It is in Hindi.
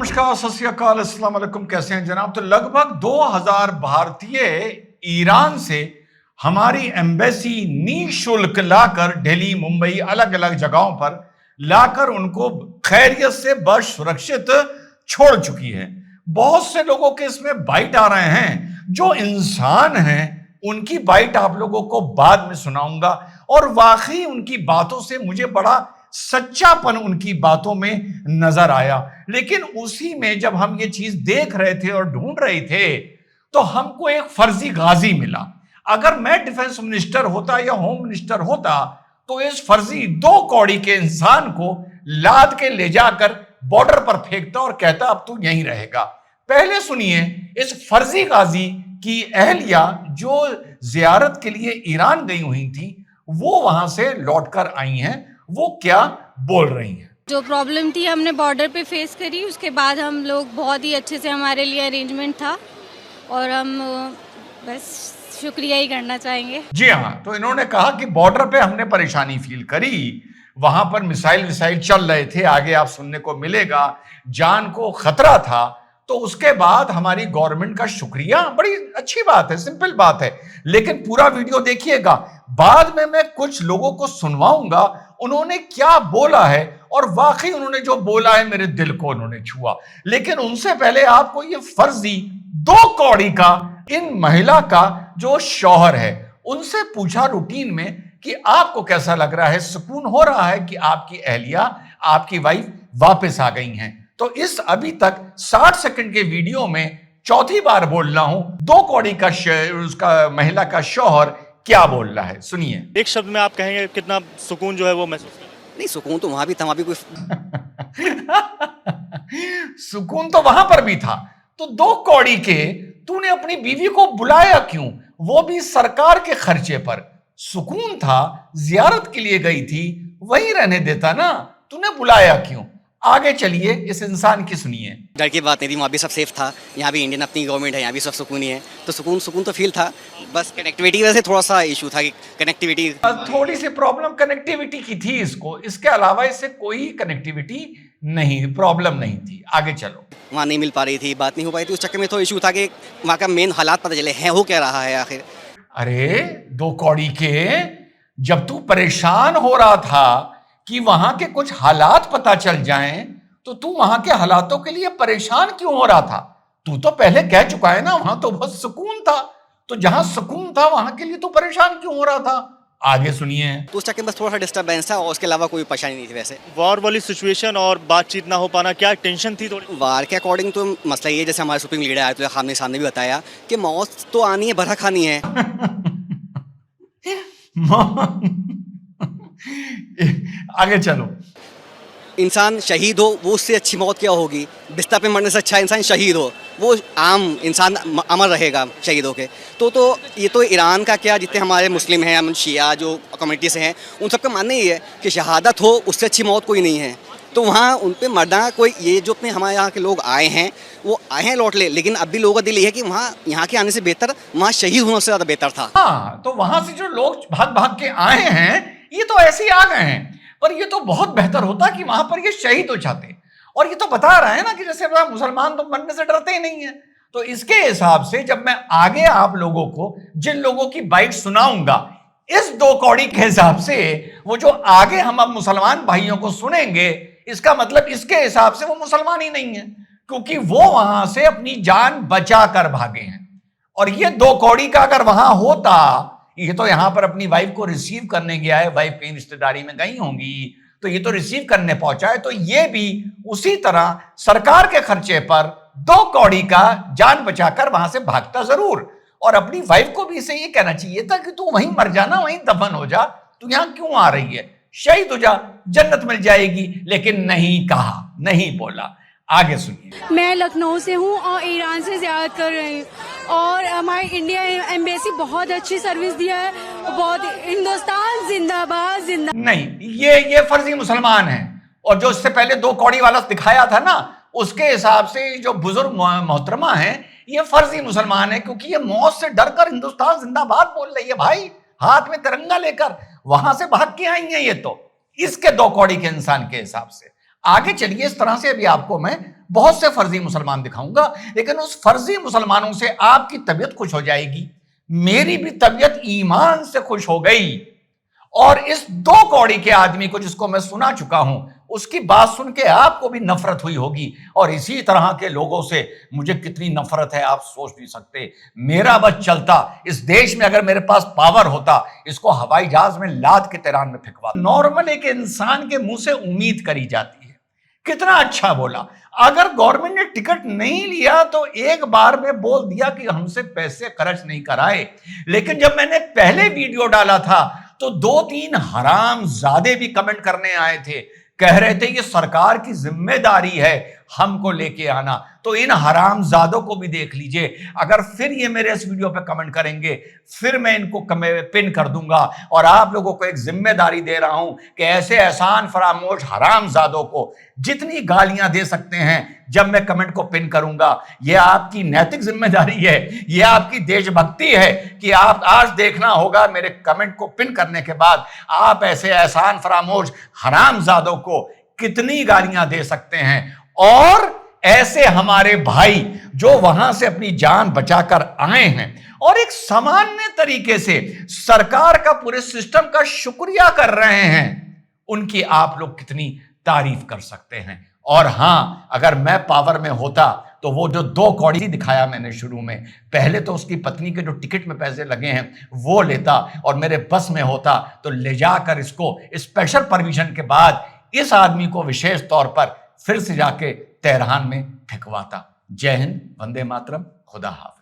नमस्कार, सत श्री अकाल, अस्सलाम वालेकुम। कैसे हैं जनाब? तो लगभग 2000 भारतीय ईरान से हमारी एम्बेसी निःशुल्क लाकर दिल्ली, मुंबई, अलग अलग जगहों पर लाकर उनको खैरियत से बस सुरक्षित छोड़ चुकी है। बहुत से लोगों के इसमें बाइट आ रहे हैं, जो इंसान हैं उनकी बाइट आप लोगों को बाद में सुनाऊंगा। और वाकई उनकी बातों से मुझे बड़ा सच्चापन उनकी बातों में नजर आया। लेकिन उसी में जब हम ये चीज देख रहे थे और ढूंढ रहे थे तो हमको एक फर्जी गाजी मिला। अगर मैं डिफेंस मिनिस्टर होता या होम मिनिस्टर होता तो इस फर्जी 2 कौड़ी के इंसान को लाद के ले जाकर बॉर्डर पर फेंकता और कहता अब तू यहीं रहेगा। पहले सुनिए इस फर्जी गाजी की अहलिया जो जियारत के लिए ईरान गई हुई थी, वो वहां से लौटकर आई हैं, वो क्या बोल रही हैं। जो प्रॉब्लम थी हमने बॉर्डर पे फेस करी, उसके बाद हम लोग बहुत ही अच्छे से, हमारे लिए अरेंजमेंट था और हम बस शुक्रिया ही करना चाहेंगे। जी हाँ, तो इन्होंने कहा कि बॉर्डर पे हमने परेशानी फील करी, वहां पर मिसाइल चल रहे थे, आगे आप सुनने को मिलेगा, जान को खतरा था। तो उसके बाद हमारी गवर्नमेंट का शुक्रिया, बड़ी अच्छी बात है, सिंपल बात है। लेकिन पूरा वीडियो देखिएगा, बाद में मैं कुछ लोगों को सुनवाऊंगा उन्होंने क्या बोला है, और वाकई उन्होंने जो बोला है मेरे दिल को उन्होंने छुआ। लेकिन उनसे पहले आपको ये फर्जी 2 कौड़ी का इन महिला का जो शौहर है उनसे पूछा रूटीन में कि आपको कैसा लग रहा है, सुकून हो रहा है कि आपकी अहलिया, आपकी वाइफ वापस आ गई हैं। तो इस अभी तक 60 सेकंड के वीडियो में चौथी बार बोल रहा हूं 2 कौड़ी का उसका महिला का शौहर क्या बोल रहा है, सुनिए। एक शब्द में आप कहेंगे कितना सुकून जो है वो महसूस कर? नहीं, सुकून तो वहां भी था, वहां भी कोई सुकून तो वहां पर भी था। तो 2 कौड़ी के तूने अपनी बीवी को बुलाया क्यों, वो भी सरकार के खर्चे पर? सुकून था, जियारत के लिए गई थी, वहीं रहने देता ना, तूने बुलाया क्यों? आगे चलिए, इस इंसान की सुनिए। डर की बात नहीं थी, वहाँ भी सब सेफ था। यहाँ भी इंडियन अपनी गवर्नमेंट है, यहाँ भी सब सुकून ही है। तो सुकून तो फील था, बस कनेक्टिविटी वजह से थोड़ा सा इशू था कि कनेक्टिविटी थोड़ी सी प्रॉब्लम कनेक्टिविटी की थी इसको, इसके अलावा इससे कोई कनेक्टिविटी नहीं, प्रॉब्लम नहीं थी। आगे चलो। वहाँ नहीं मिल पा रही थी, बात नहीं हो पाई थी, उस चक्कर में तो इशू था कि वहाँ का मेन हालात पता चले हैं, हो क्या रहा है आखिर। अरे 2 कौड़ी के, जब तू परेशान हो रहा था कि वहां के कुछ हालात पता चल जाएं, तो तू वहां के हालातों के लिए परेशान क्यों हो रहा था? तू तो पहले कह चुका है ना वहां तो बहुत सुकून था, तो जहां सुकून था वहां के लिए तू परेशान क्यों हो रहा था? आगे सुनिए। तो उस चक्कर में बस थोड़ा सा डिस्टर्बेंस था और उसके अलावा कोई परेशानी नहीं थी। वैसे वॉर वाली सिचुएशन और बातचीत ना हो पाना, क्या टेंशन थी थोड़ी? वार के अकॉर्डिंग तो मसला ये, जैसे हमारे सुप्रीम लीडर आयतुल्ला खामनेई साहब ने भी बताया कि मौत तो आनी है, भरा खानी है। आगे चलो। इंसान शहीद हो, वो उससे अच्छी मौत क्या होगी? बिस्तर पे मरने से अच्छा इंसान शहीद हो, वो आम इंसान अमर रहेगा शहीद होके। तो ये तो ईरान का क्या, जितने हमारे मुस्लिम हैं, हम शिया जो कम्युनिटी से हैं, उन सबका मानना ही है कि शहादत हो, उससे अच्छी मौत कोई नहीं है। तो वहाँ उन पर मरना कोई, ये जो अपने हमारे यहाँ के लोग आए हैं वो आए हैं लौट ले, लेकिन अब भी लोगों का दिल ये है कि वहाँ यहाँ के आने से बेहतर वहाँ शहीद होने से ज़्यादा बेहतर था। हाँ, तो वहां से जो लोग भाग भाग के आए हैं ये तो ऐसे ही आ गए हैं, पर ये तो बहुत बेहतर होता कि वहां पर ये शहीद हो जाते। और ये तो बता रहा है ना कि जैसे मुसलमान तो मरने से डरते ही नहीं है। तो इसके हिसाब से जब मैं आगे आप लोगों को जिन लोगों की बाइट सुनाऊंगा, इस 2 कौड़ी के हिसाब से वो जो आगे हम अब मुसलमान भाइयों को सुनेंगे, इसका मतलब इसके हिसाब से वो मुसलमान ही नहीं है, क्योंकि वो वहां से अपनी जान बचा कर भागे हैं। और ये 2 कौड़ी का अगर वहां होता, ये तो यहां पर अपनी वाइफ को रिसीव करने गया है, वाइफ कहीं रिश्तेदारी में गई होंगी, तो ये तो रिसीव करने पहुंचा है, तो ये भी उसी तरह सरकार के खर्चे पर 2 कौड़ी का जान बचाकर वहां से भागता जरूर। और अपनी वाइफ को भी इसे ये कहना चाहिए था कि तू वहीं मर जाना, वहीं दफन हो जा, तू यहां क्यों आ रही है, शहीद हो जा, जन्नत मिल जाएगी। लेकिन नहीं कहा, नहीं बोला। आगे सुनिए। मैं लखनऊ से हूँ और ईरान से ज़ियारत कर रही हूँ, और हमारी इंडिया एम्बेसी बहुत अच्छी सर्विस दिया है, बहुत। हिंदुस्तान जिंदाबाद जिंदाबाद। नहीं, ये फर्जी मुसलमान है। और जो इससे पहले 2 कौड़ी वाला दिखाया था ना, उसके हिसाब से जो बुजुर्ग मोहतरमा है, ये फर्जी मुसलमान है, क्योंकि ये मौत से डरकर हिंदुस्तान जिंदाबाद बोल रही है भाई, हाथ में तिरंगा लेकर वहां से भाग के आई है। ये तो इसके 2 कौड़ी के इंसान के हिसाब से। आगे चलिए, इस तरह से अभी आपको मैं बहुत से फर्जी मुसलमान दिखाऊंगा, लेकिन उस फर्जी मुसलमानों से आपकी तबीयत खुश हो जाएगी, मेरी भी तबीयत ईमान से खुश हो गई। और इस 2 कौड़ी के आदमी को, जिसको मैं सुना चुका हूं, उसकी बात सुन के आपको भी नफरत हुई होगी। और इसी तरह के लोगों से मुझे कितनी नफरत है आप सोच नहीं सकते। मेरा बस चलता, इस देश में अगर मेरे पास पावर होता, इसको हवाई जहाज में लाद के तेहरान में फेंकवा। नॉर्मल एक इंसान के मुंह से उम्मीद करी जाती है, कितना अच्छा बोला। अगर गवर्नमेंट ने टिकट नहीं लिया तो एक बार में बोल दिया कि हमसे पैसे खर्च नहीं कराए। लेकिन जब मैंने पहले वीडियो डाला था तो 2-3 हरामजादे भी कमेंट करने आए थे, कह रहे थे ये सरकार की जिम्मेदारी है हमको लेके आना। तो इन हरामजादों को भी देख लीजिए, अगर फिर ये मेरे इस वीडियो पे कमेंट करेंगे फिर मैं इनको पिन कर दूंगा। और आप लोगों को एक जिम्मेदारी दे रहा हूं कि ऐसे एहसान फरामोश हरामजादों को जितनी गालियां दे सकते हैं जब मैं कमेंट को पिन करूंगा, यह आपकी नैतिक जिम्मेदारी है, यह आपकी देशभक्ति है कि आप आज देखना होगा मेरे कमेंट को पिन करने के बाद आप ऐसे एहसान फरामोश हरामजादों को कितनी गालियां दे सकते हैं। और ऐसे हमारे भाई जो वहां से अपनी जान बचाकर आए हैं और एक सामान्य तरीके से सरकार का पूरे सिस्टम का शुक्रिया कर रहे हैं, उनकी आप लोग कितनी तारीफ कर सकते हैं। और हां, अगर मैं पावर में होता तो वो जो 2 कौड़ी दिखाया मैंने शुरू में, पहले तो उसकी पत्नी के जो टिकट में पैसे लगे हैं वो लेता, और मेरे बस में होता तो ले जाकर इसको स्पेशल परमिशन के बाद इस आदमी को विशेष तौर पर फिर से जाके तेहरान में फेंकवाता। जय हिंद, वंदे मातरम, खुदा हाफिज।